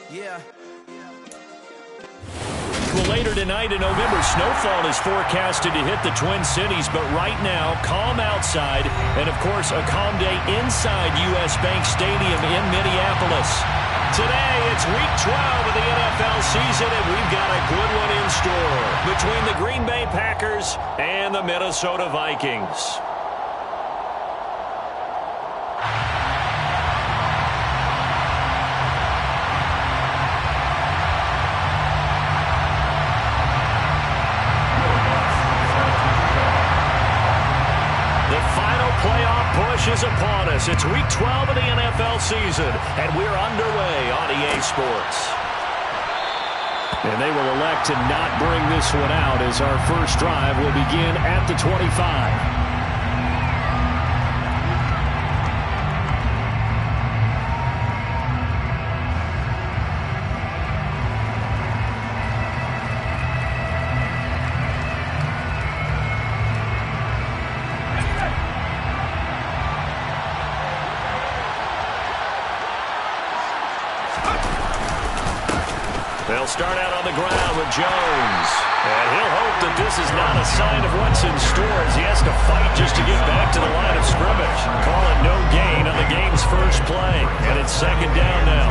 Yeah. Well, later tonight in November, snowfall is forecasted to hit the Twin Cities, but right now, calm outside, and of course, a calm day inside U.S. Bank Stadium in Minneapolis. Today, it's Week 12 of the NFL season, and we've got a good one in store between the Green Bay Packers and the Minnesota Vikings. Is upon us. It's Week 12 of the NFL season, and we're underway on EA Sports. And they will elect to not bring this one out as our first drive will begin at the 25. They'll start out on the ground with Jones. And he'll hope that this is not a sign of what's in store as he has to fight just to get back to the line of scrimmage. Call it no gain on the game's first play. And it's second down now.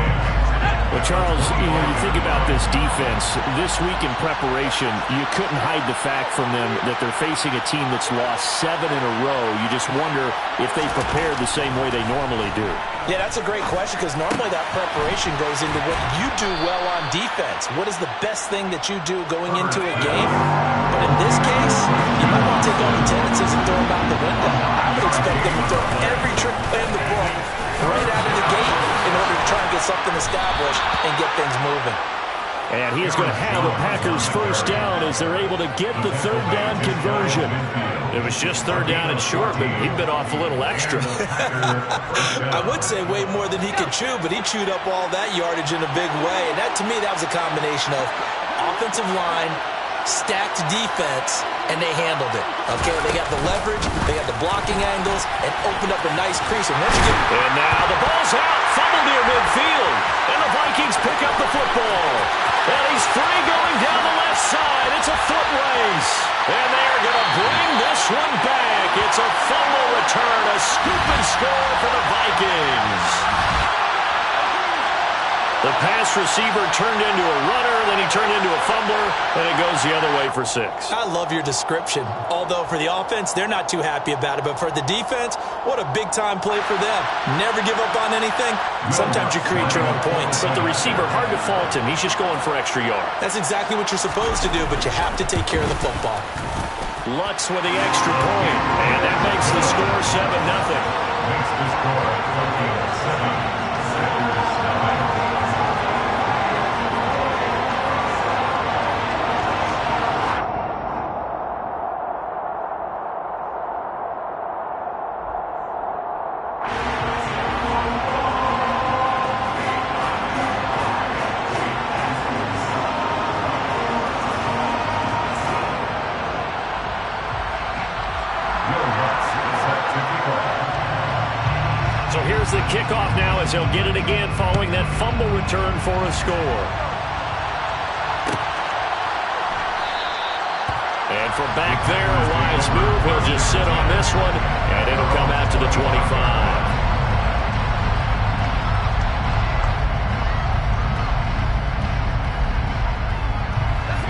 Well, Charles, you think about this defense. This week in preparation, you couldn't hide the fact from them that they're facing a team that's lost 7 in a row. You just wonder if they prepared the same way they normally do. Yeah, that's a great question because normally that preparation goes into what you do well on defense. What is the best thing that you do going into a game? But in this case, you might want to take all the tendencies and throw them out the window. I would expect them to throw every trick in the book right out of the gate in order to try and get something established and get things moving. And he is going to have a Packers first down as they're able to get the third down conversion. It was just third down and short, but he bit off a little extra. I would say way more than he could chew, but he chewed up all that yardage in a big way. And that, to me, that was a combination of offensive line, stacked defense, and they handled it. Okay, they got the leverage, they got the blocking angles, and opened up a nice crease. And once you get... And now the ball's out, fumbled near midfield, and the Vikings pick up the football. And he's free going down the left side. It's a foot race. And they're going to bring this one back. It's a fumble return, a scoop and score for the Vikings. The pass receiver turned into a runner, then he turned into a fumbler, and it goes the other way for 6. I love your description. Although for the offense, they're not too happy about it. But for the defense, what a big-time play for them. Never give up on anything. Sometimes you create your own points. But the receiver, hard to fault him. He's just going for extra yard. That's exactly what you're supposed to do, but you have to take care of the football. Lutz with the extra point, and that makes the score 7-0. Makes the score 7-0. Here's the kickoff now as they'll get it again following that fumble return for a score. And from back there, a wise move. He'll just sit on this one, and it'll come out to the 25.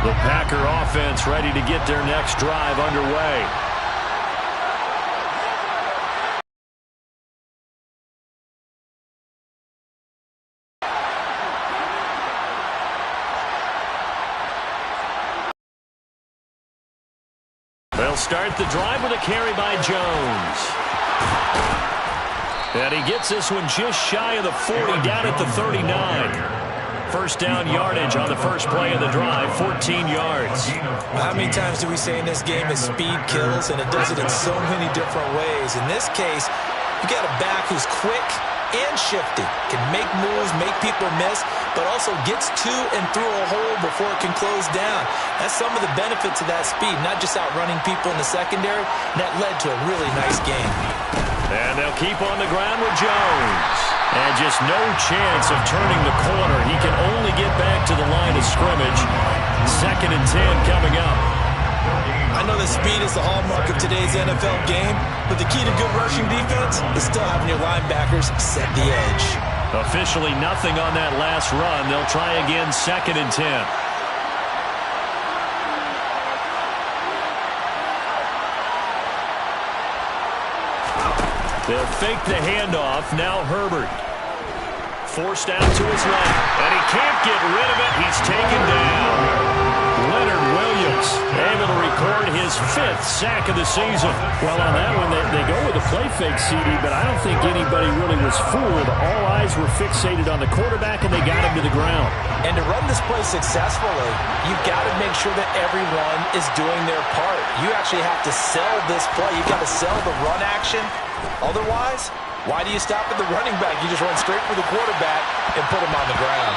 The Packer offense ready to get their next drive underway. They'll start the drive with a carry by Jones. And he gets this one just shy of the 40, down at the 39. First down yardage on the first play of the drive, 14 yards. How many times do we say in this game is speed kills, and it does it in so many different ways. In this case, you got a back who's quick and shifty, can make moves, make people miss, but also gets to and through a hole before it can close down. That's some of the benefits of that speed, not just outrunning people in the secondary. That led to a really nice game. And they'll keep on the ground with Jones. And just no chance of turning the corner. He can only get back to the line of scrimmage. 2nd and 10 coming up. I know that speed is the hallmark of today's NFL game, but the key to good rushing defense is still having your linebackers set the edge. Officially nothing on that last run. They'll try again 2nd and 10. They'll fake the handoff. Now Herbert. Forced out to his left. And he can't get rid of it. He's taken down. Leonard Williams able to record his 5th sack of the season. Well, on that one, they go with a play fake, CD, but I don't think anybody really was fooled. All eyes were fixated on the quarterback, and they got him to the ground. And to run this play successfully, you've got to make sure that everyone is doing their part. You actually have to sell this play. You've got to sell the run action. Otherwise, why do you stop at the running back? You just run straight for the quarterback and put him on the ground.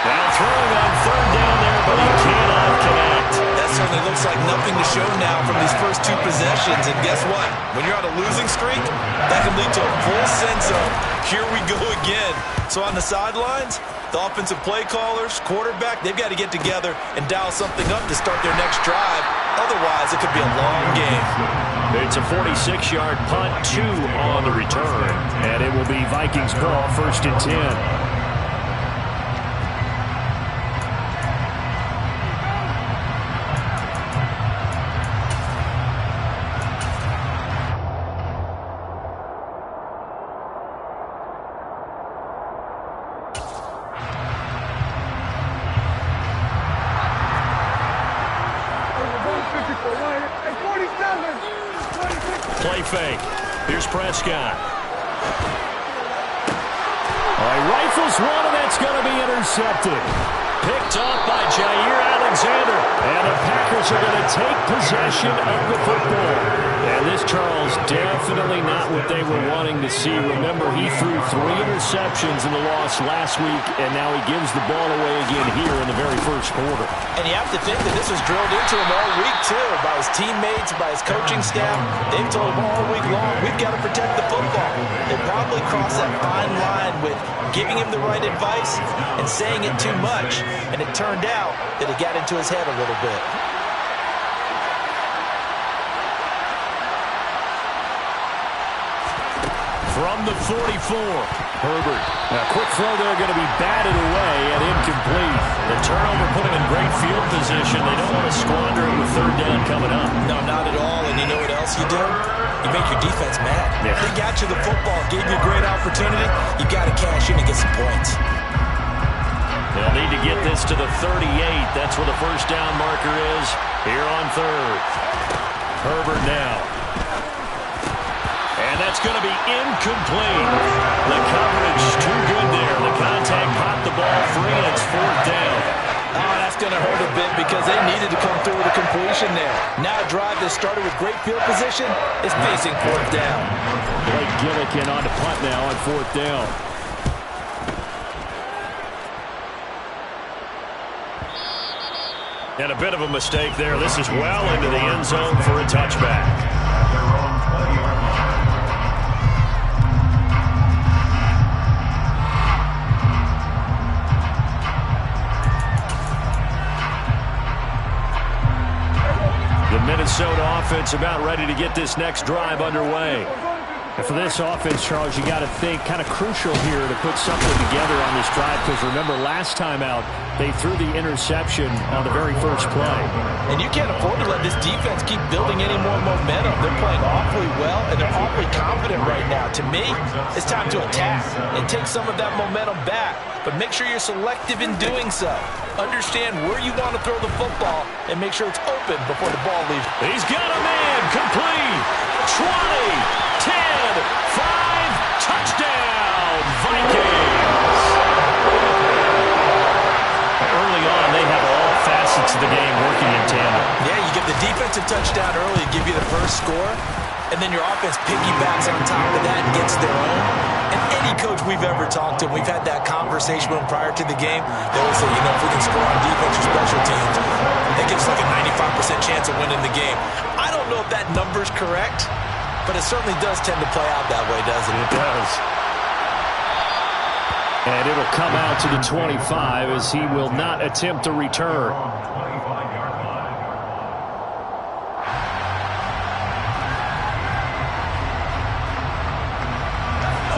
Now throwing on 3rd down there, but he cannot connect. That certainly looks like nothing to show now from these first 2 possessions. And guess what? When you're on a losing streak, that can lead to a full sense of, here we go again. So on the sidelines, the offensive play callers, quarterback, they've got to get together and dial something up to start their next drive. Otherwise, it could be a long game. It's a 46-yard punt, 2 on the return. And it will be Vikings ball, 1st and 10. Play fake. Here's Prescott. He rifles one, and that's going to be intercepted. Picked up by Jair Alexander. And the Packers are going to take possession of the football. And this, Charles, definitely not what they were wanting to see. Remember, he threw 3 interceptions in the loss last week, and now he gives the ball away again here in the very first quarter. And you have to think that this was drilled into him all week, too, by his teammates, by his coaching staff. They've told him all week long, we've got to protect the football. They probably crossed that fine line with giving him the right advice and saying it too much. And it turned out that it got into his head a little bit. From the 44, Herbert. A quick throw there going to be batted away and incomplete. The turnover put him in great field position. They don't want to squander it with 3rd down coming up. No, not at all. And you know what else you do? You make your defense mad. Yeah. They got you the football, gave you a great opportunity. You got to cash in and get some points. They'll need to get this to the 38. That's where the 1st down marker is here on 3rd. Herbert now. And that's going to be incomplete. The coverage too good there. The contact popped the ball free, and it's 4th down. Oh, that's going to hurt a bit because they needed to come through with a completion there. Now a drive that started with great field position is facing 4th down. Blake Gillikin on the punt now on 4th down. And a bit of a mistake there. This is well into the end zone for a touchback. The Minnesota offense about ready to get this next drive underway. And for this offense, Charles, you got to think kind of crucial here to put something together on this drive, because remember last time out they threw the interception on the very first play. And you can't afford to let this defense keep building any more momentum. They're playing awfully well, and they're awfully confident right now. To me, it's time to attack and take some of that momentum back. But make sure you're selective in doing so. Understand where you want to throw the football and make sure it's open before the ball leaves. He's got a man complete. 20, 10, 5, touchdown, Vikings. Early on, they have all facets of the game working in tandem. Yeah, you give the defensive touchdown early, give you the first score, and then your offense piggybacks on top of that and gets their own. And any coach we've ever talked to, we've had that conversation with them prior to the game, they always say, you know, if we can score on defense or special teams, that gives like a 95% chance of winning the game. I don't know if that number's correct, but it certainly does tend to play out that way, doesn't it? It does. And it'll come out to the 25 as he will not attempt to return.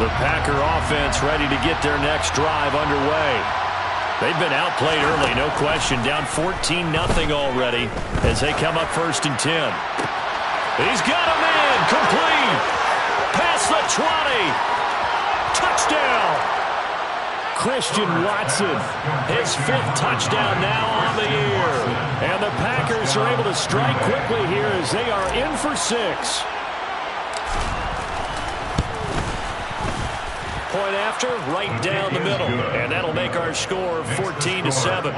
The Packer offense ready to get their next drive underway. They've been outplayed early, no question. Down 14-0 already as they come up 1st and 10. He's got a man. Complete. Past the 20. Touchdown. Christian Watson, his 5th touchdown now on the year. And the Packers are able to strike quickly here as they are in for 6. Point after, right down the middle. And that'll make our score 14-7.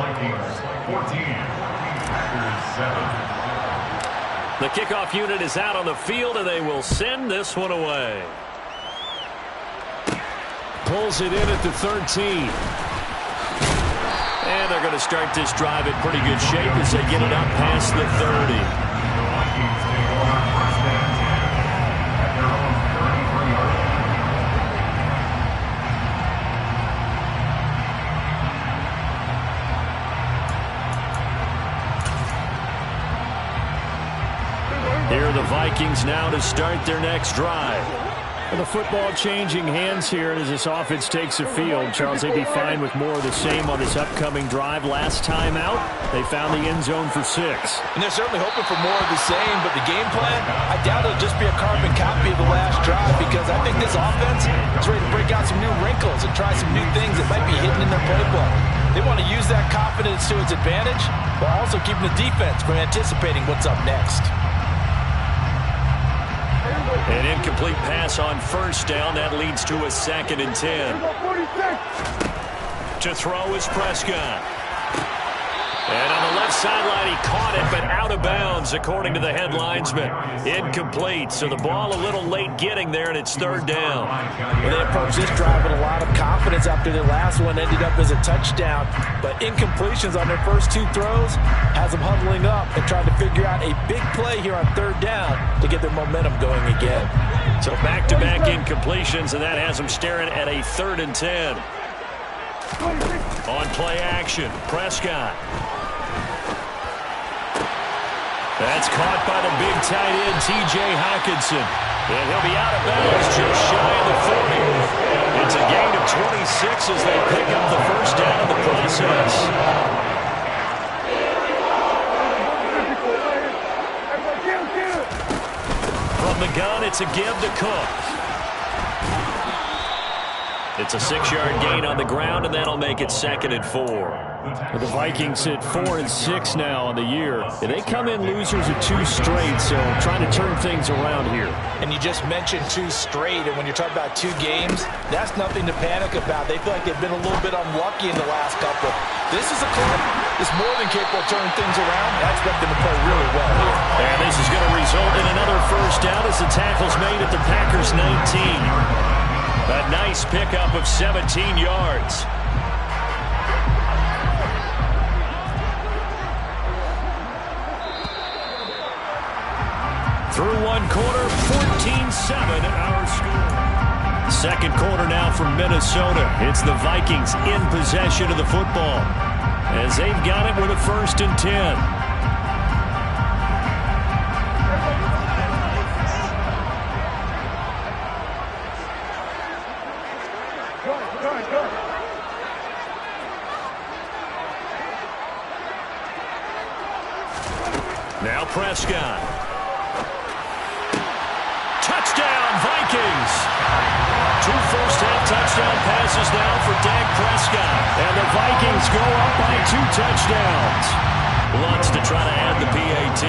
The kickoff unit is out on the field, and they will send this one away. Pulls it in at the 13. And they're going to start this drive in pretty good shape as they get it up past the 30. Here are the Vikings now to start their next drive. And the football changing hands here as this offense takes the field. Charles, they'd be fine with more of the same on this upcoming drive. Last time out, they found the end zone for 6. And they're certainly hoping for more of the same, but the game plan, I doubt it'll just be a carbon copy of the last drive because I think this offense is ready to break out some new wrinkles and try some new things that might be hidden in their playbook. They want to use that confidence to its advantage while also keeping the defense from anticipating what's up next. An incomplete pass on 1st down. That leads to a 2nd and 10. To throw is Prescott. And on the left sideline, he caught it, but out of bounds, according to the head linesman. Incomplete, so the ball a little late getting there, and it's 3rd down. Well, they approached this drive with a lot of confidence after their last one ended up as a touchdown. But incompletions on their first 2 throws has them huddling up and trying to figure out a big play here on 3rd down to get their momentum going again. So back-to-back incompletions, and that has them staring at a 3rd and 10. On play action, Prescott. That's caught by the big tight end, T.J. Hockenson. And he'll be out of bounds just shy of the 40. It's a gain of 26 as they pick up the 1st down in the process. From the gun, it's a give to Cook. It's a 6-yard gain on the ground, and that'll make it 2nd and 4. The Vikings at 4 and 6 now on the year. And they come in losers of 2 straight, so trying to turn things around here. And you just mentioned 2 straight, and when you're talking about 2 games, that's nothing to panic about. They feel like they've been a little bit unlucky in the last couple. This is a club that's more than capable of turning things around. I expect them to play really well here. And this is going to result in another 1st down as the tackle's made at the Packers' 19. A nice pickup of 17 yards. Through 1 quarter, 14-7 our score. 2nd quarter now from Minnesota. It's the Vikings in possession of the football as they've got it with a 1st and 10. Now Prescott. Touchdown, Vikings. 2 first-half touchdown passes now for Dak Prescott. And the Vikings go up by 2 touchdowns. Wants to try to add the PAT.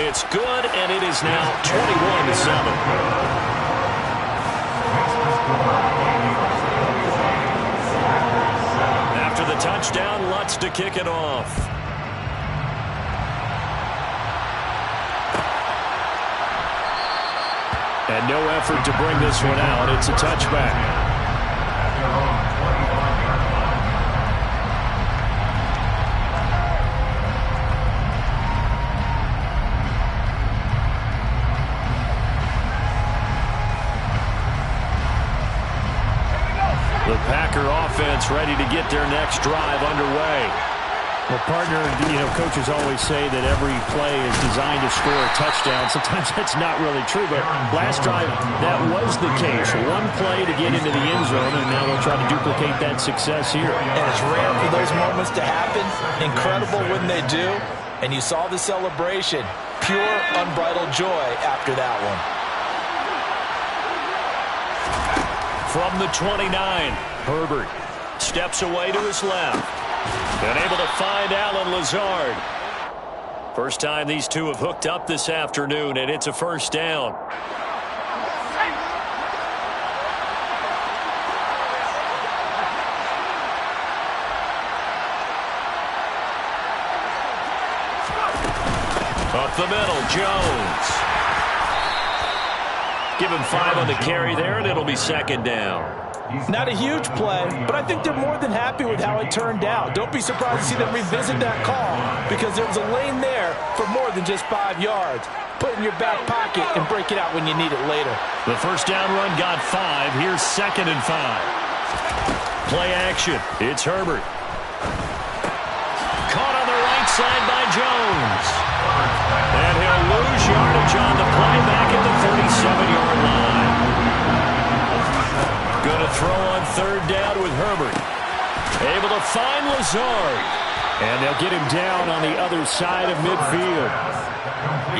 It's good, and it is now 21-7. After the touchdown, Lutz to kick it off. And no effort to bring this one out. It's a touchback. The Packer offense ready to get their next drive underway. Well, partner, coaches always say that every play is designed to score a touchdown. Sometimes that's not really true, but last drive, that was the case. One play to get into the end zone, and now they'll try to duplicate that success here. And it's rare for those moments to happen. Incredible when they do. And you saw the celebration. Pure, unbridled joy after that one. From the 29, Herbert steps away to his left. And able to find Allen Lazard. First time these two have hooked up this afternoon, and it's a first down. Up the middle, Jones. Give him 5 on the carry there, and it'll be second down. Not a huge play, but I think they're more than happy with how it turned out. Don't be surprised to see them revisit that call because there was a lane there for more than just 5 yards. Put it in your back pocket and break it out when you need it later. The first down run got 5. Here's 2nd and 5. Play action. It's Herbert. Caught on the right side by Jones. And he'll lose yardage on the play back at the 37-yard line. Going to throw on 3rd down with Herbert. Able to find Lazard. And they'll get him down on the other side of midfield.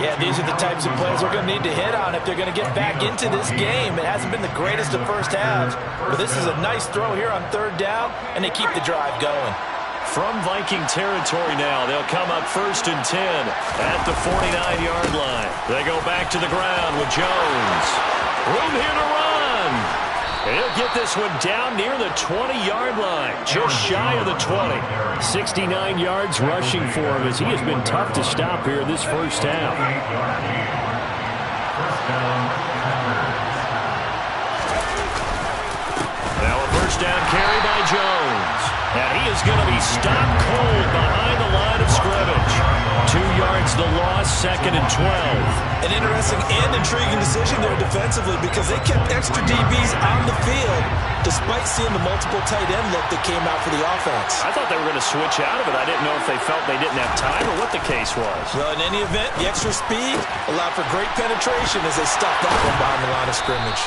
Yeah, these are the types of plays they're going to need to hit on if they're going to get back into this game. It hasn't been the greatest of first halves, but this is a nice throw here on 3rd down, and they keep the drive going. From Viking territory now, they'll come up 1st and 10 at the 49-yard line. They go back to the ground with Jones. Room here to run. He'll get this one down near the 20-yard line, just shy of the 20. 69 yards rushing for him as he has been tough to stop here this first half. Now a first down carry by Jones. And he is going to be stopped cold behind the line of scrimmage. 2 yards the loss, 2nd and 12. An interesting and intriguing decision there defensively because they kept extra DBs on the field despite seeing the multiple tight end look that came out for the offense. I thought they were going to switch out of it. I didn't know if they felt they didn't have time or what the case was. Well, in any event, the extra speed allowed for great penetration as they stuffed that one behind the line of scrimmage.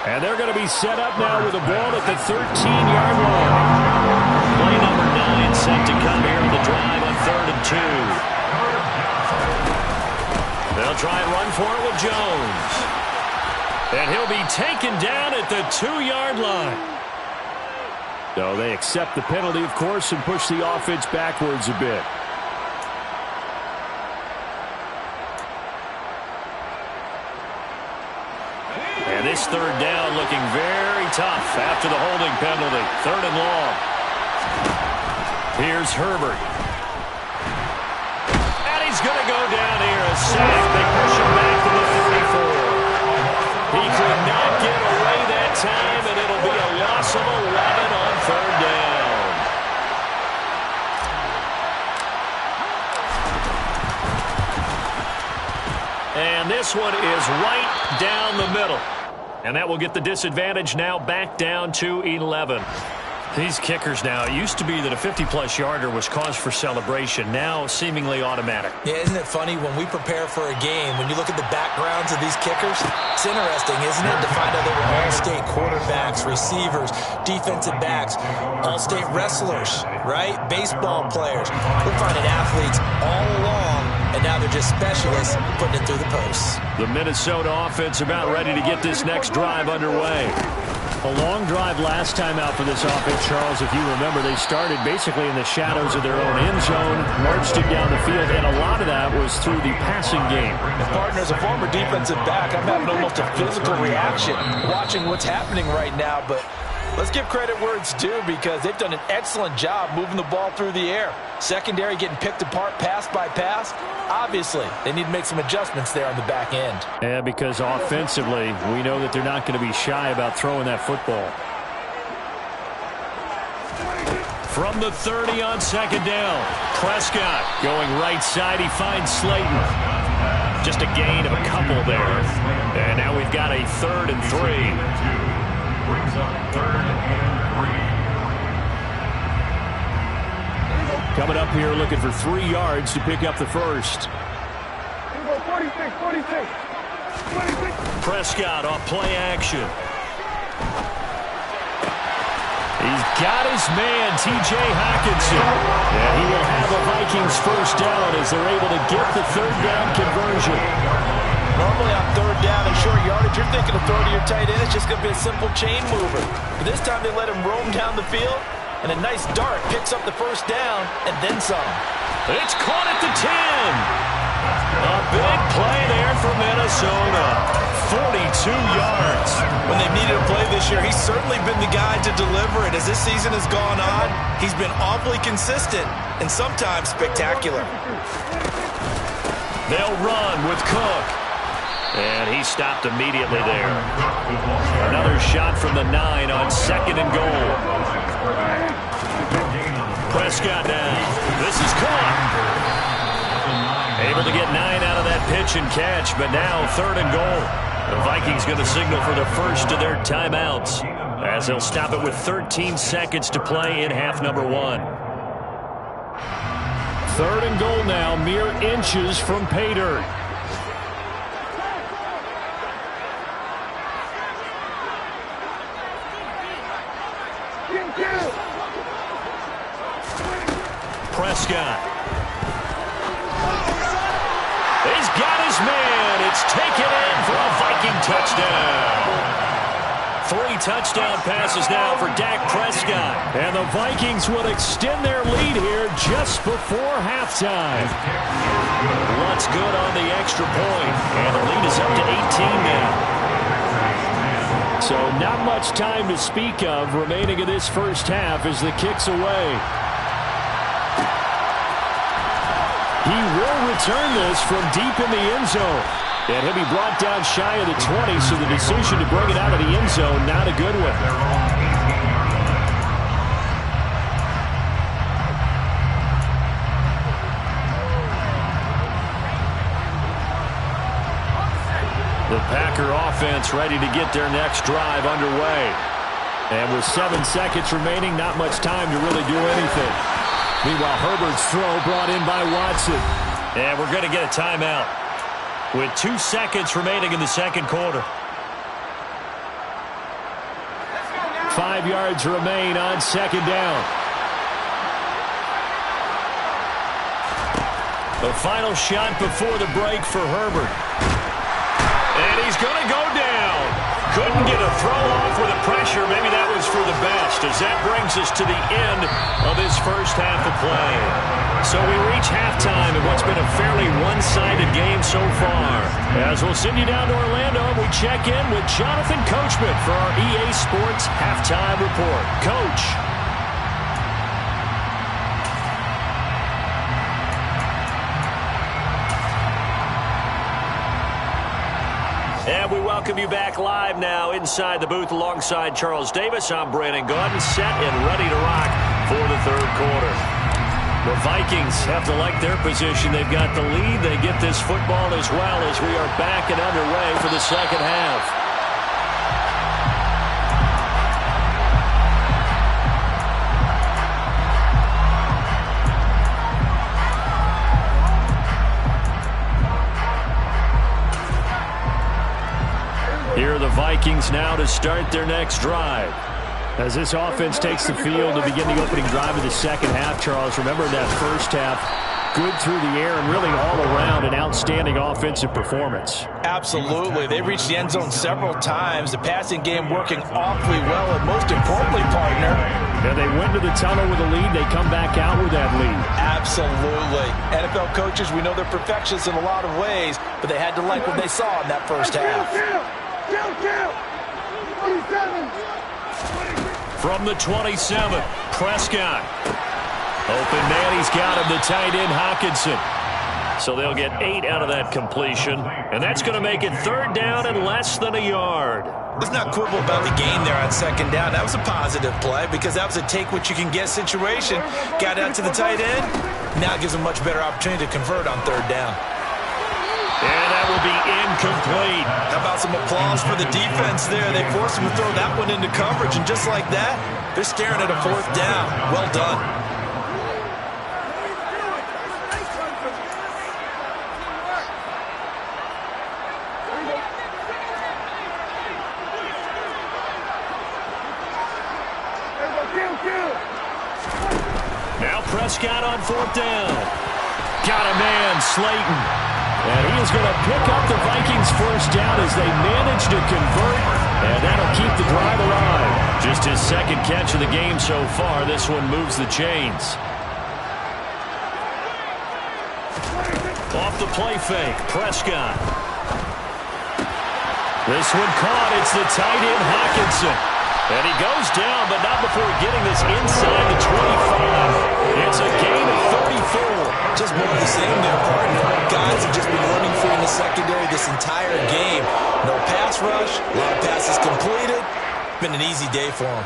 And they're going to be set up now with the ball at the 13-yard line. Play number 9 set to come here on the drive on 3rd and 2. They'll try and run for it with Jones. And he'll be taken down at the 2-yard line. So they accept the penalty, of course, and push the offense backwards a bit. And this 3rd down looking very tough after the holding penalty. 3rd and long. Here's Herbert. And he's going to go down here. A sack. They push him back to the 34. He could not get away that time, and it'll be a loss of 11 on 3rd down. And this one is right down the middle. And that will get the disadvantage now back down to 11. These kickers now, it used to be that a 50-plus yarder was cause for celebration. Now seemingly automatic. Yeah, isn't it funny when we prepare for a game, when you look at the backgrounds of these kickers, it's interesting, isn't it, to find out they were all-state quarterbacks, receivers, defensive backs, all-state wrestlers, right? Baseball players. We're finding athletes all along, and now they're just specialists putting it through the posts. The Minnesota offense about ready to get this next drive underway. A long drive last time out for this offense, Charles. If you remember, they started basically in the shadows of their own end zone, marched it down the field, and a lot of that was through the passing game. And partner, as a former defensive back, I'm having almost a physical reaction watching what's happening right now, but let's give credit where it's due because they've done an excellent job moving the ball through the air. Secondary getting picked apart pass by pass. Obviously, they need to make some adjustments there on the back end. Yeah, because offensively, we know that they're not going to be shy about throwing that football. From the 30 on 2nd down, Prescott going right side. He finds Slayton. Just a gain of a couple there. And now we've got a 3rd and 3. Brings up 3rd and up here looking for 3 yards to pick up the first. 46. Prescott off play action. He's got his man, T.J. Hockenson. And he will have the Vikings first down as they're able to get the third down conversion. Normally on third down and short yardage, you're thinking of throwing to your tight end. It's just going to be a simple chain mover. But this time they let him roam down the field, and a nice dart picks up the first down and then some. It's caught at the 10. A big play there for Minnesota. 42 yards. When they've needed a play this year, he's certainly been the guy to deliver it. As this season has gone on, he's been awfully consistent and sometimes spectacular. They'll run with Cook. And he stopped immediately there. Another shot from the 9 on 2nd and goal. Prescott now. This is caught. Able to get 9 out of that pitch and catch, but now 3rd and goal. The Vikings going to signal for the first of their timeouts as they'll stop it with 13 seconds to play in half number 1. 3rd and goal now, mere inches from pay dirt. Prescott. He's got his man. It's taken in for a Viking touchdown. 3 touchdown passes now for Dak Prescott. And the Vikings will extend their lead here just before halftime. What's good on the extra point. And the lead is up to 18 now. So not much time to speak of remaining in this first half as the kick's away. He will return this from deep in the end zone. And he'll be brought down shy of the 20, so the decision to bring it out of the end zone, not a good one. The Packer offense ready to get their next drive underway. And with 7 seconds remaining, not much time to really do anything. Meanwhile, Herbert's throw brought in by Watson. And we're going to get a timeout with 2 seconds remaining in the second quarter. 5 yards remain on 2nd down. The final shot before the break for Herbert. And he's going to go down. Couldn't get a throw off with the pressure. Maybe that was for the best, as that brings us to the end of this first half of play. So we reach halftime in what's been a fairly one-sided game so far. As we'll send you down to Orlando, we check in with Jonathan Coachman for our EA Sports Halftime Report. Coach. And we welcome you back live now inside the booth alongside Charles Davis. I'm Brandon Gaudin, set and ready to rock for the third quarter. The Vikings have to like their position. They've got the lead. They get this football as well as we are back and underway for the second half. Here are the Vikings now to start their next drive. As this offense takes the field to begin the opening drive of the second half, Charles, remember that first half, good through the air and really all around an outstanding offensive performance. Absolutely. They reached the end zone several times. The passing game working awfully well, and most importantly, partner, yeah, they went to the tunnel with a lead. They come back out with that lead. Absolutely. NFL coaches, we know they're perfectionists in a lot of ways, but they had to like what they saw in that first half. From the 27, Prescott. Open man, he's got him, the tight end, Hockenson. So they'll get 8 out of that completion, and that's going to make it third down and less than a yard. Let's not quibble about the game there on second down. That was a positive play because that was a take-what-you-can-get situation. Got out to the tight end. Now it gives them a much better opportunity to convert on third down. And that will be incomplete. How about some applause for the defense there? They forced him to throw that one into coverage, and just like that, they're staring at a fourth down. Well done. Now Prescott on 4th down. Got a man, Slayton. And he is going to pick up the Vikings' 1st down as they manage to convert. And that'll keep the drive alive. Just his 2nd catch of the game so far. This one moves the chains. Off the play fake, Prescott. This one caught. It's the tight end, Hockenson. And he goes down, but not before getting this inside the 25. It's a gain of 34. Just more of the same there, partner. Guys have just been running free in the secondary this entire game. No pass rush, a lot of passes completed. Been an easy day for them.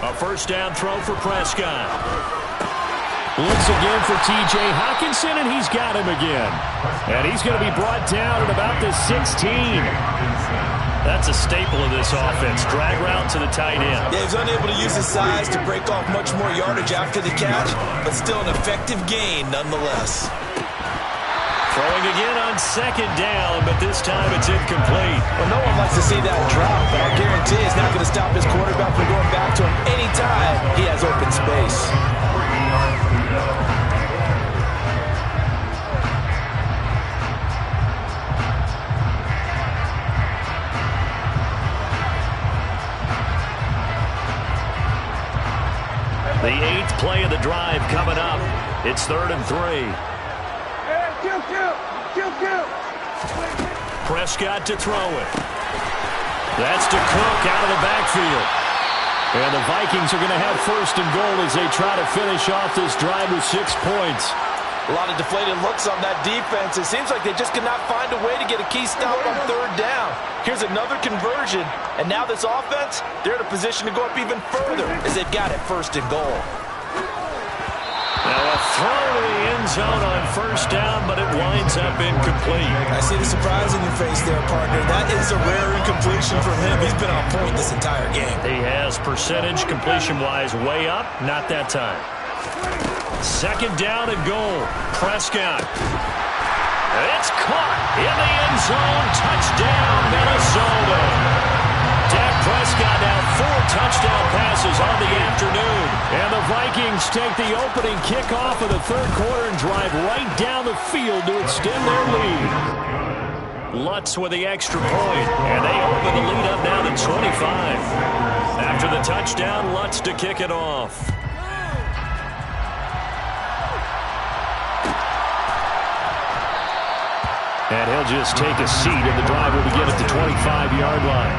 A 1st down throw for Prescott. Looks again for T.J. Hockenson, and he's got him again. And he's going to be brought down at about the 16. That's a staple of this offense. Drag route to the tight end. Yeah, he's unable to use his size to break off much more yardage after the catch, but still an effective gain nonetheless. Throwing again on 2nd down, but this time it's incomplete. Well, no one likes to see that drop, but I guarantee it's not going to stop his quarterback from going back to him anytime he has open space. The 8th play of the drive coming up. It's 3rd and 3. Prescott to throw it. That's to Cook out of the backfield. And the Vikings are going to have 1st and goal as they try to finish off this drive with 6 points. A lot of deflated looks on that defense. It seems like they just cannot find a way to get a key stop on 3rd down. Here's another conversion, and now this offense, they're in a position to go up even further as they've got it 1st and goal. Now a throw to the end zone on 1st down, but it winds up incomplete. I see the surprise in your face there, partner. That is a rare incompletion from him. He's been on point this entire game. He has percentage completion-wise way up, not that time. 2nd down and goal. Prescott. It's caught in the end zone. Touchdown, Minnesota. Dak Prescott now 4 touchdown passes on the afternoon. And the Vikings take the opening kickoff of the 3rd quarter and drive right down the field to extend their lead. Lutz with the extra point, and they open the lead up now to 25. After the touchdown, Lutz to kick it off. And he'll just take a seat, and the drive will begin at the 25-yard line.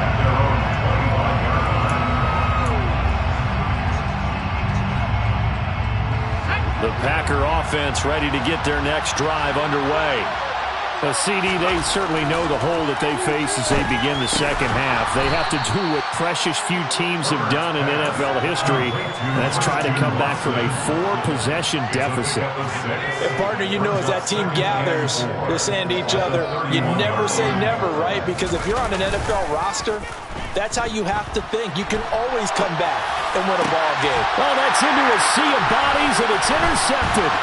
The Packer offense ready to get their next drive underway. CD, they certainly know the hole that they face as they begin the 2nd half. They have to do what precious few teams have done in NFL history. That's try to come back from a 4-possession deficit. And partner, you know, as that team gathers, they're saying to each other, you never say never, right? Because if you're on an NFL roster, that's how you have to think. You can always come back and win a ball game. Oh, that's into a sea of bodies, and it's intercepted.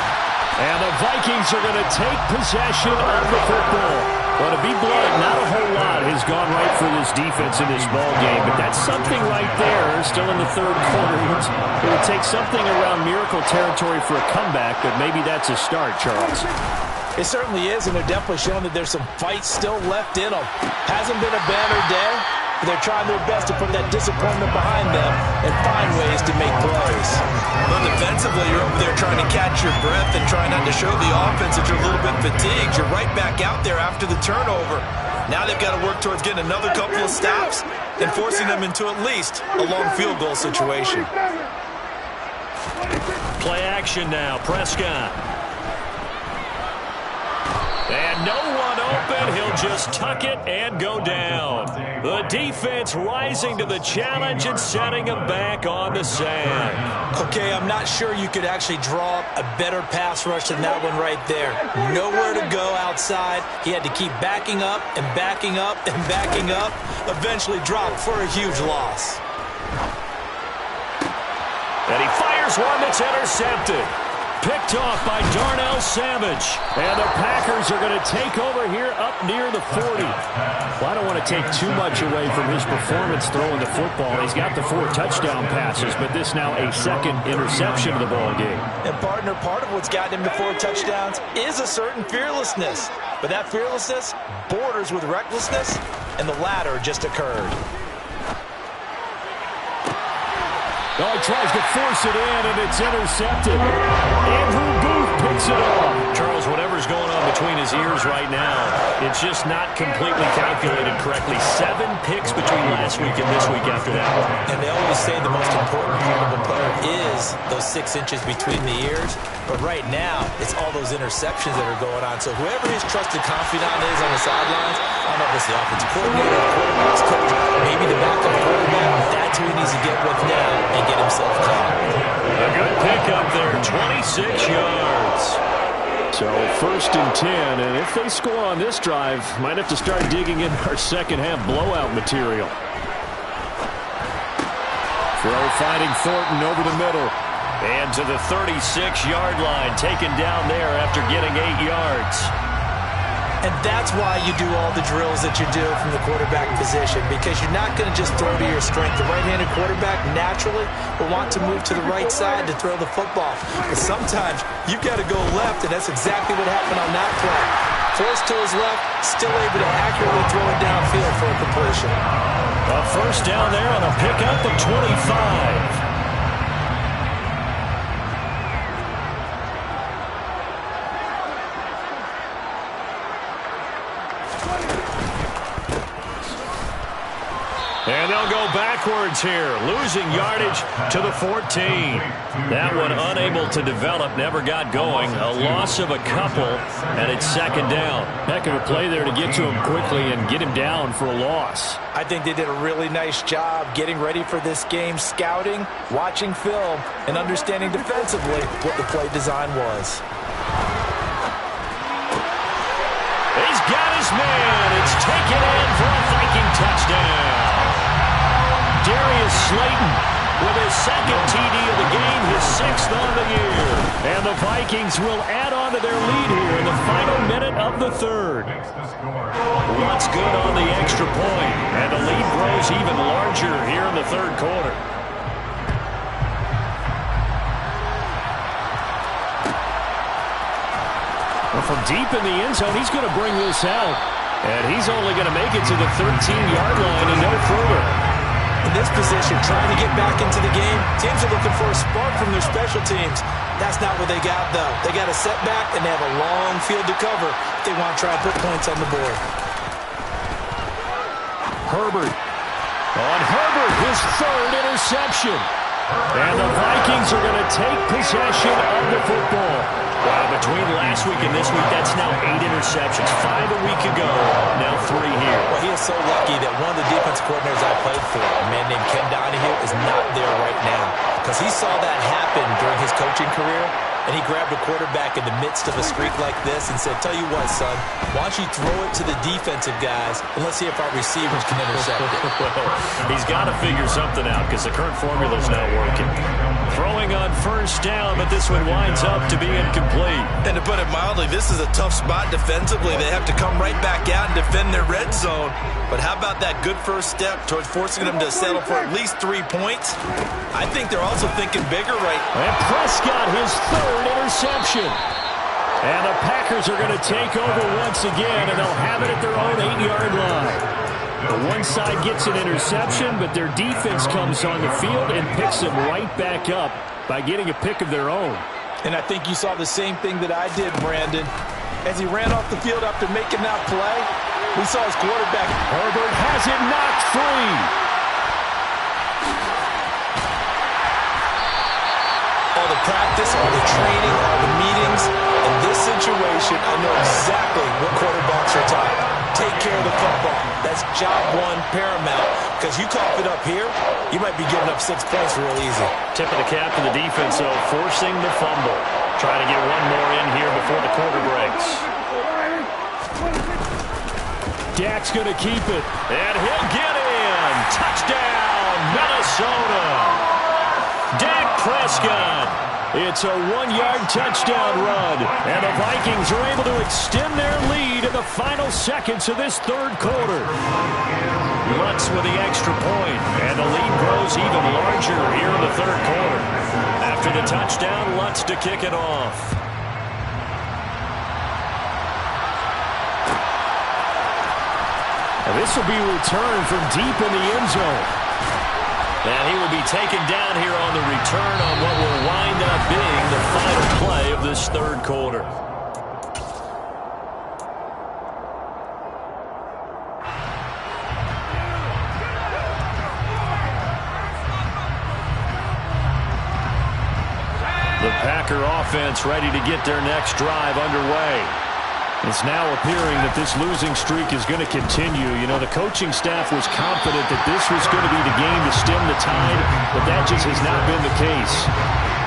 And the Vikings are going to take possession of the football. Well, to be blunt, not a whole lot has gone right for this defense in this ball game, but that's something right there. Still in the 3rd quarter. It would take something around miracle territory for a comeback, but maybe that's a start, Charles. It certainly is, and they're definitely showing that there's some fight still left in them. Hasn't been a banner day, but they're trying their best to put that disappointment behind them and find ways to make plays. But defensively, you're over there trying to catch your breath and trying not to show the offense that you're a little bit fatigued. You're right back out there after the turnover. Now they've got to work towards getting another couple of stops and forcing them into at least a long field goal situation. Play action now, Prescott. And no one open. He'll just tuck it and go down. The defense rising to the challenge and setting him back on the sand. Okay, I'm not sure you could actually draw up a better pass rush than that one right there. Nowhere to go outside. He had to keep backing up and backing up and backing up. Eventually dropped for a huge loss. And he fires one that's intercepted. Picked off by Darnell Savage. And the Packers are going to take over here up near the 40. Well, I don't want want to take too much away from his performance throwing the football. He's got the 4 touchdown passes, but this now a second interception of the ball game. And partner, part of what's gotten him to 4 touchdowns is a certain fearlessness. But that fearlessness borders with recklessness, and the latter just occurred. Oh, he tries to force it in, and it's intercepted. Andrew Booth picks it off. Charles, whatever's going on between his ears right now, it's just not completely calculated correctly. 7 picks between last week and this week after that one. And they always say the most important part of a player is those 6 inches between the ears. But right now, it's all those interceptions that are going on. So whoever his trusted confidant is on the sidelines, I don't know if it's the offensive coordinator, the quarterback's coach, maybe the backup quarterback, that's who he needs to get with now and get himself caught. A good pick up there, 26 yards. So 1st and 10, and if they score on this drive, might have to start digging in our second half blowout material. Throw finding Thornton over the middle. And to the 36-yard line, taken down there after getting 8 yards. And that's why you do all the drills that you do from the quarterback position, because you're not going to just throw to your strength. The right-handed quarterback naturally will want to move to the right side to throw the football. But sometimes you've got to go left, and that's exactly what happened on that play. Forced to his left, still able to accurately throw it downfield for a completion. A first down there on a pickup of 25. And they'll go backwards here, losing yardage to the 14. That one unable to develop, never got going. A loss of a couple, and it's 2nd down. Heck of a play there to get to him quickly and get him down for a loss. I think they did a really nice job getting ready for this game, scouting, watching film, and understanding defensively what the play design was. He's got his man. It's taken in for a Viking touchdown. Darius Slayton with his 2nd TD of the game, his 6th on the year. And the Vikings will add on to their lead here in the final minute of the 3rd. What's good on the extra point, and the lead grows even larger here in the 3rd quarter. Well, from deep in the end zone, he's going to bring this out. And he's only going to make it to the 13-yard line and no further. In this position, trying to get back into the game, teams are looking for a spark from their special teams. That's not what they got, though. They got a setback, and they have a long field to cover if they want to try to put points on the board. Herbert. On Herbert, his 3rd interception. And the Vikings are going to take possession of the football. Wow, between last week and this week, that's now 8 interceptions. 5 a week ago, now 3 here. Well, he is so lucky that one of the defense coordinators I played for, a man named Ken Donahue, is not there right now. Because he saw that happen during his coaching career, and he grabbed a quarterback in the midst of a streak like this and said, tell you what, son, why don't you throw it to the defensive guys, and let's see if our receivers can intercept it. Well, he's got to figure something out because the current formula's not working. Throwing on first down, but this one winds up to be incomplete. And to put it mildly, this is a tough spot defensively. They have to come right back out and defend their red zone. But how about that good first step towards forcing them to settle for at least 3 points? I think they're also thinking bigger right now. And Prescott, his 3rd interception. And the Packers are going to take over once again, and they'll have it at their own 8-yard line. The one side gets an interception, but their defense comes on the field and picks them right back up by getting a pick of their own. And I think you saw the same thing that I did, Brandon. As he ran off the field after making that play, we saw his quarterback. Herbert has it knocked free. All the practice, all the training, all the meetings. In this situation, I know exactly what quarterbacks are taught. Take care of the football. That's job one paramount. Because you cough it up here, you might be giving up 6 points real easy. Tip of the cap to the defense, though, forcing the fumble. Trying to get one more in here before the quarter breaks. Dak's going to keep it. And he'll get in. Touchdown, Minnesota. Dak Prescott. It's a 1-yard touchdown run. And the Vikings are able to extend their lead in the final seconds of this 3rd quarter. Lutz with the extra point, and the lead grows even larger here in the third quarter. After the touchdown, Lutz to kick it off. And this will be returned from deep in the end zone. And he will be taken down here on the return on what will wind up being the final play of this third quarter. The Packer offense ready to get their next drive underway. It's now appearing that this losing streak is going to continue. You know, the coaching staff was confident that this was going to be the game to stem the tide, but that just has not been the case.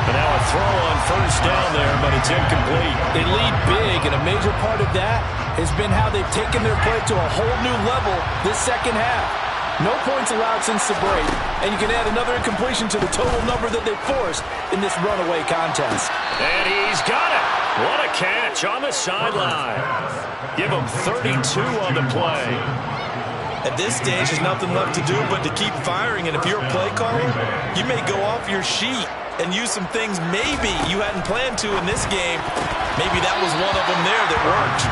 And now a throw on first down there, but it's incomplete. They lead big, and a major part of that has been how they've taken their play to a whole new level this second half. No points allowed since the break, and you can add another incompletion to the total number that they forced in this runaway contest. And he's got it. What a catch on the sideline. Give him 32 on the play. At this stage, there's nothing left to do but to keep firing, and if you're a play caller, you may go off your sheet and use some things maybe you hadn't planned to in this game. Maybe that was one of them there that worked.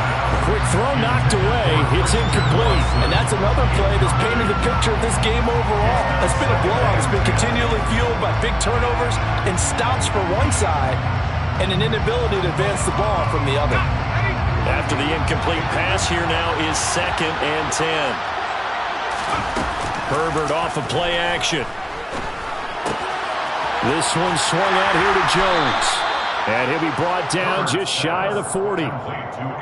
Quick throw knocked away. It's incomplete. And that's another play that's painted the picture of this game overall. It's been a blowout. It's been continually fueled by big turnovers and stops for one side and an inability to advance the ball from the other. After the incomplete pass, here now is 2nd and 10. Herbert off of play action. This one swung out here to Jones. And he'll be brought down just shy of the 40.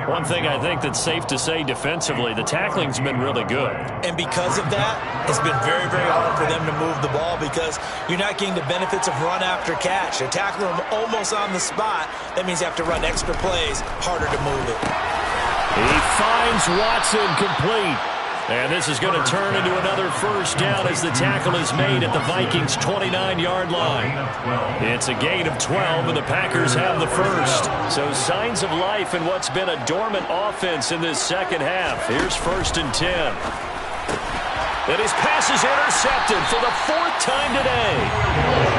One thing I think that's safe to say defensively, the tackling's been really good. And because of that, it's been very, very hard for them to move the ball because you're not getting the benefits of run after catch. They're tackling them almost on the spot. That means you have to run extra plays, harder to move it. He finds Watson complete. And this is going to turn into another first down as the tackle is made at the Vikings' 29-yard line. It's a gain of 12, and the Packers have the first. So signs of life in what's been a dormant offense in this second half. Here's 1st and 10. And his pass is intercepted for the 4th time today.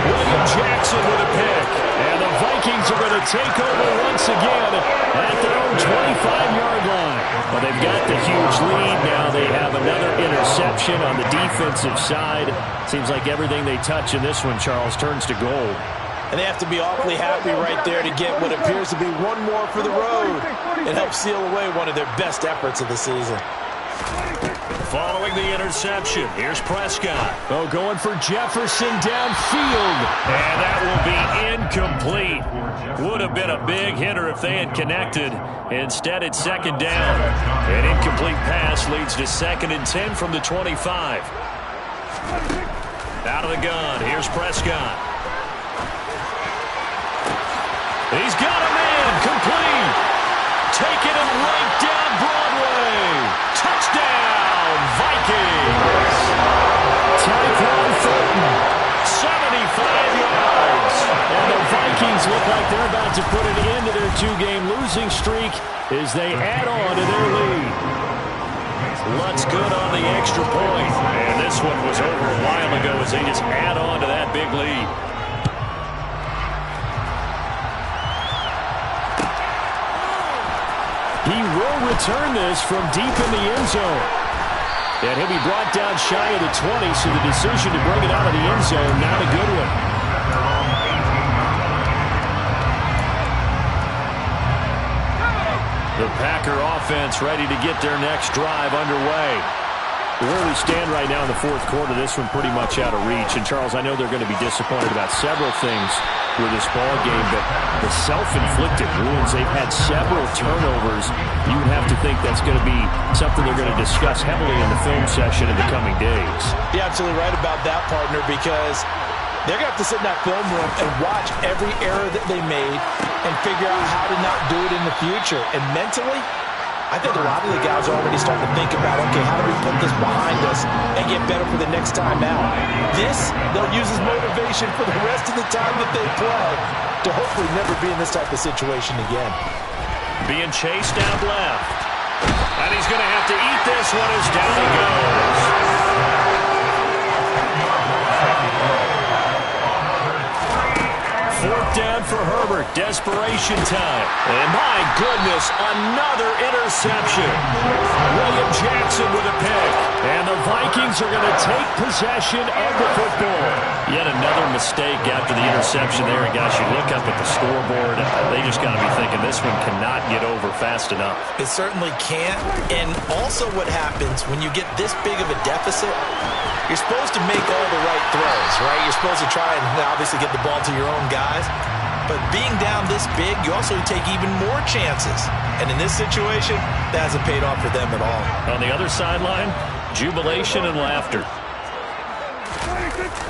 William Jackson with a pick. And the Vikings are going to take over once again at their own 25-yard line. But they've got the huge lead now. They have another interception on the defensive side. Seems like everything they touch in this one, Charles, turns to gold. And they have to be awfully happy right there to get what appears to be one more for the road and help seal away one of their best efforts of the season. Following the interception, here's Prescott. Oh, going for Jefferson downfield. And that will be incomplete. Would have been a big hitter if they had connected. Instead, it's 2nd down. An incomplete pass leads to 2nd and 10 from the 25. Out of the gun, here's Prescott. He's got a man, complete. Taking it right down Broadway. Touchdown, Vikings. Tyquan Thornton. 75 yards. And the Vikings look like they're about to put an end to their 2-game losing streak as they add on to their lead. Lutz good on the extra point. And this one was over a while ago as they just add on to that big lead. He will return this from deep in the end zone. And he'll be brought down shy of the 20, so the decision to bring it out of the end zone, not a good one. The Packer offense ready to get their next drive underway. Where we stand right now in the 4th quarter, this one pretty much out of reach. And, Charles, I know they're going to be disappointed about several things with this ball game, but the self-inflicted wounds, they've had several turnovers. You would have to think that's going to be something they're going to discuss heavily in the film session in the coming days. You're absolutely right about that, partner, because they're going to have to sit in that film room and watch every error that they made and figure out how to not do it in the future. And mentally, I think a lot of the guys are already starting to think about, okay, how do we put this behind us and get better for the next time out? This, they'll use as motivation for the rest of the time that they play to hopefully never be in this type of situation again. Being chased out left. And he's going to have to eat this one as down he goes. desperation time. And my goodness, another interception. William Jackson with a pick. And the Vikings are going to take possession of the football. Yet another mistake after the interception there. And guys, you look up at the scoreboard, they just got to be thinking this one cannot get over fast enough. It certainly can't. And also what happens when you get this big of a deficit, you're supposed to make all the right throws, right? You're supposed to try and obviously get the ball to your own guys. But being down this big, you also take even more chances. And in this situation, that hasn't paid off for them at all. On the other sideline, jubilation and laughter.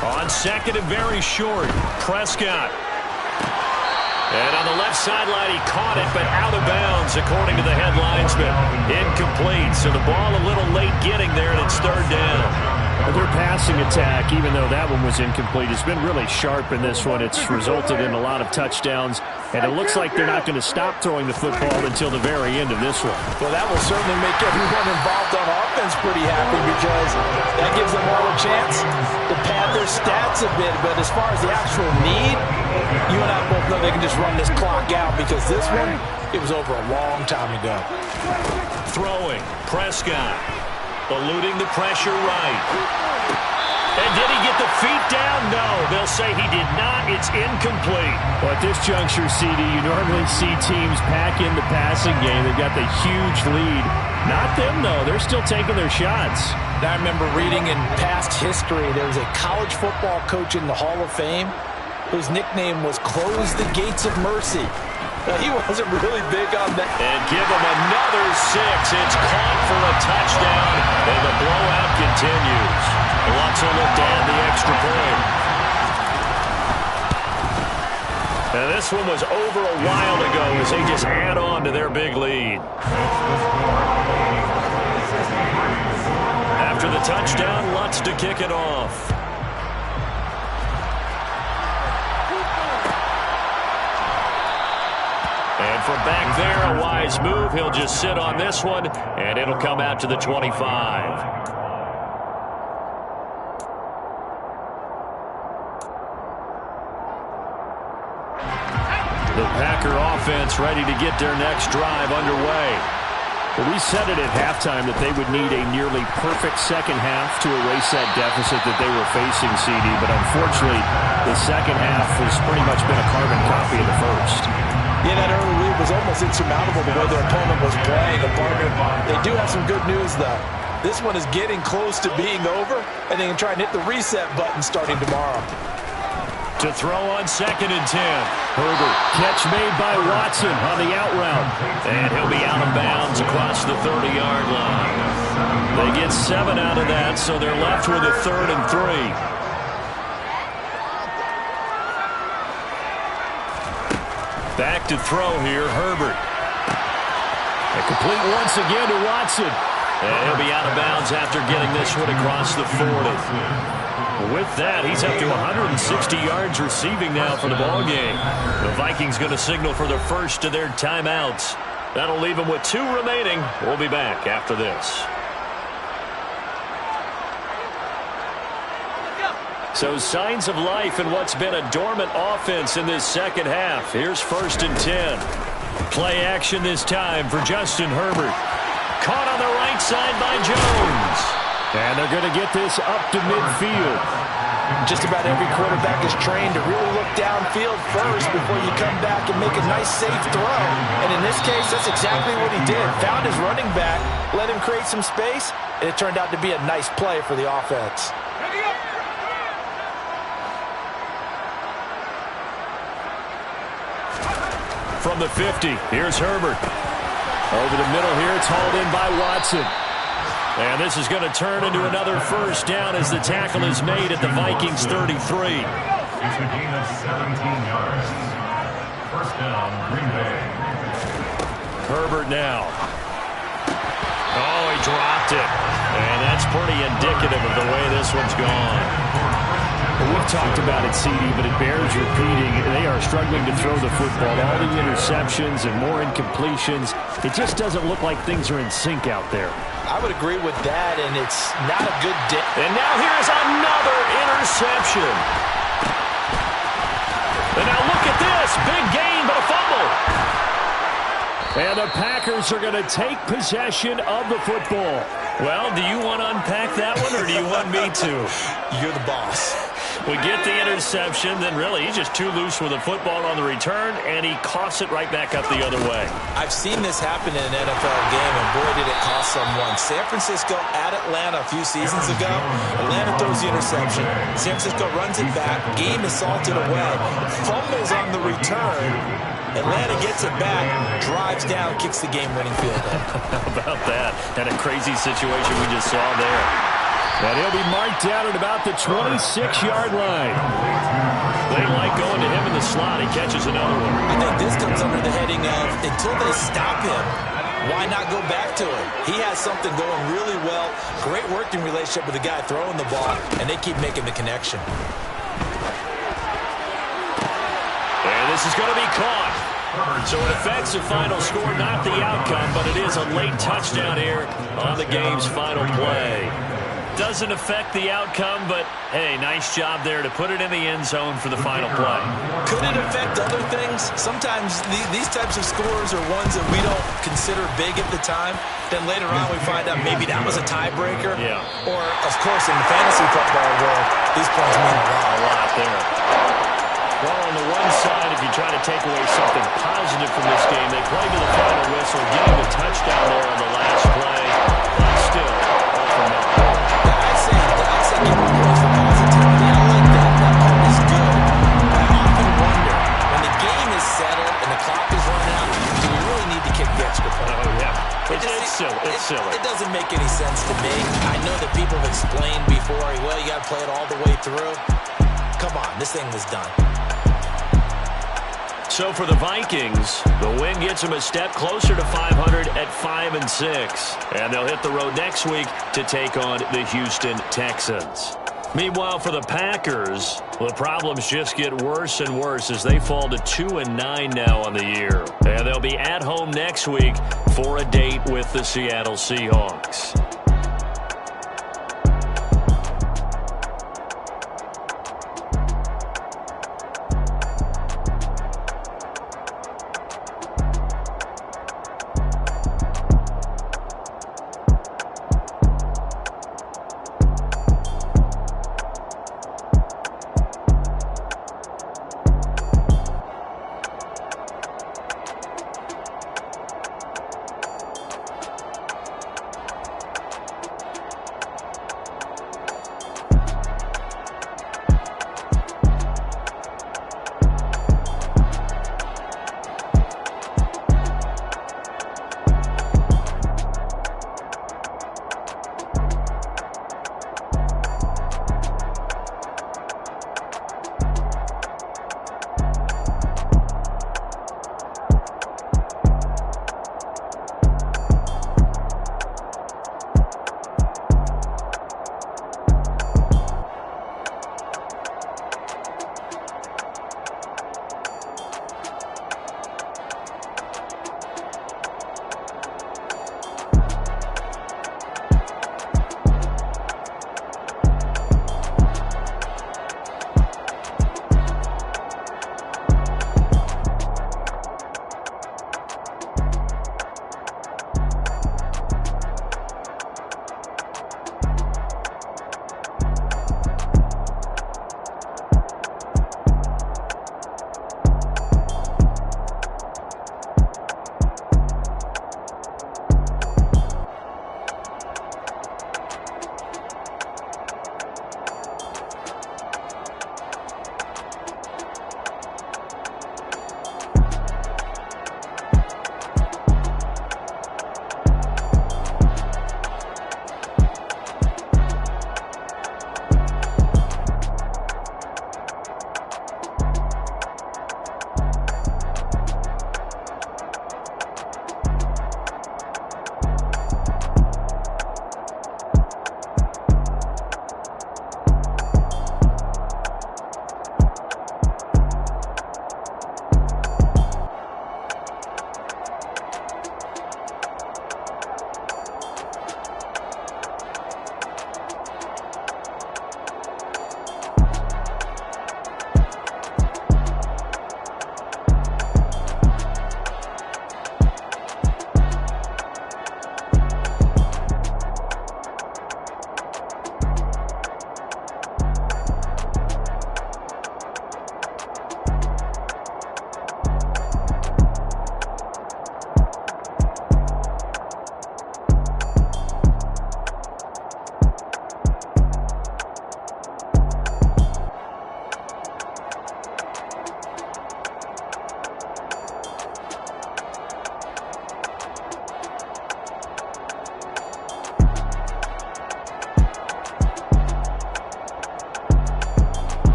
On second and very short, Prescott. And on the left sideline, he caught it, but out of bounds, according to the head linesman. Incomplete, so the ball a little late getting there, and it's third down. Their passing attack, even though that one was incomplete, has been really sharp in this one. It's resulted in a lot of touchdowns, and it looks like they're not going to stop throwing the football until the very end of this one. Well, that will certainly make everyone involved on offense pretty happy because that gives them all a chance to pad their stats a bit. But as far as the actual need, you and I both know they can just run this clock out because this one, it was over a long time ago. Throwing, Prescott. Eluding the pressure right. And did he get the feet down? No. They'll say he did not. It's incomplete. Well, at this juncture, CD, you normally see teams pack in the passing game. They've got the huge lead. Not them, though. They're still taking their shots. I remember reading in past history, there was a college football coach in the Hall of Fame whose nickname was Close the Gates of Mercy. He wasn't really big on that. And give him another 6. It's caught for a touchdown, and the blowout continues. Lutz will look to add the extra point. And this one was over a while ago as they just add on to their big lead. After the touchdown, Lutz to kick it off. And from back there, a wise move. He'll just sit on this one, and it'll come out to the 25. The Packer offense ready to get their next drive underway. Well, we said it at halftime that they would need a nearly perfect second half to erase that deficit that they were facing, CD. But unfortunately, the second half has pretty much been a carbon copy of the first. Yeah, that early lead was almost insurmountable the way their opponent was playing. They do have some good news, though. This one is getting close to being over, and they can try and hit the reset button starting tomorrow. To throw on second and 10. Herbert, catch made by Watson on the out route. And he'll be out of bounds across the 30-yard line. They get 7 out of that, so they're left with a 3rd and 3. Back to throw here, Herbert. And complete once again to Watson. And he'll be out of bounds after getting this one across the 40. With that, he's up to 160 yards receiving now for the ball game. The Vikings going to signal for the first of their timeouts. That'll leave them with 2 remaining. We'll be back after this. So signs of life in what's been a dormant offense in this second half. Here's 1st and 10. Play action this time for Justin Herbert. Caught on the right side by Jones. And they're going to get this up to midfield. Just about every quarterback is trained to really look downfield first before you come back and make a nice, safe throw. And in this case, that's exactly what he did. Found his running back, let him create some space, and it turned out to be a nice play for the offense. From the 50, here's Herbert. Over the middle here, it's hauled in by Watson. And this is going to turn into another first down as the tackle is made at the Vikings 33. It's a gain of 17 yards. First down, Green Bay. Herbert now. Oh, he dropped it. And that's pretty indicative of the way this one's gone. Well, we've talked about it, CD, but it bears repeating. They are struggling to throw the football. All the interceptions and more incompletions. It just doesn't look like things are in sync out there. I would agree with that, and it's not a good day. And now here's another interception. And now look at this. pass. Big gain, but a fumble. And the Packers are going to take possession of the football. Well, do you want to unpack that one, or do you want me to? You're the boss. We get the interception, then really he's just too loose with the football on the return, and he coughs it right back up the other way. I've seen this happen in an NFL game, and boy, did it cost someone. San Francisco at Atlanta a few seasons ago. Atlanta throws the interception. San Francisco runs it back. Game is salted away. Fumbles on the return. Atlanta gets it back, drives down, kicks the game-winning field goal. How about that? And a crazy situation we just saw there. And he'll be marked down at about the 26-yard line. They like going to him in the slot. He catches another one. I think this comes under the heading of, until they stop him, why not go back to him? He has something going really well. Great working relationship with the guy throwing the ball, and they keep making the connection. And this is going to be caught. So it affects the final score, not the outcome, but it is a late touchdown here on the game's final play. Doesn't affect the outcome, but, hey, nice job there to put it in the end zone for the final play. Could it affect other things? Sometimes these types of scores are ones that we don't consider big at the time. Then later on we find out maybe that was a tiebreaker. Yeah. Or, of course, in the fantasy football world, these points mean A lot there. Well, on the one side, if you try to take away something positive from this game, they play to the final whistle, getting the touchdown there on the last play. But still, all from that point. I'd say give them points for positivity. I like that. That part is good. I often wonder, when the game is settled and the clock is running out, do we really need to kick the extra point? Oh, yeah. It's silly. It's silly. It doesn't make any sense to me. I know that people have explained before, well, you got to play it all the way through. Come on, this thing was done. So for the Vikings, the win gets them a step closer to 500 at 5-6. And they'll hit the road next week to take on the Houston Texans. Meanwhile, for the Packers, the problems just get worse and worse as they fall to 2-9 now on the year. And they'll be at home next week for a date with the Seattle Seahawks.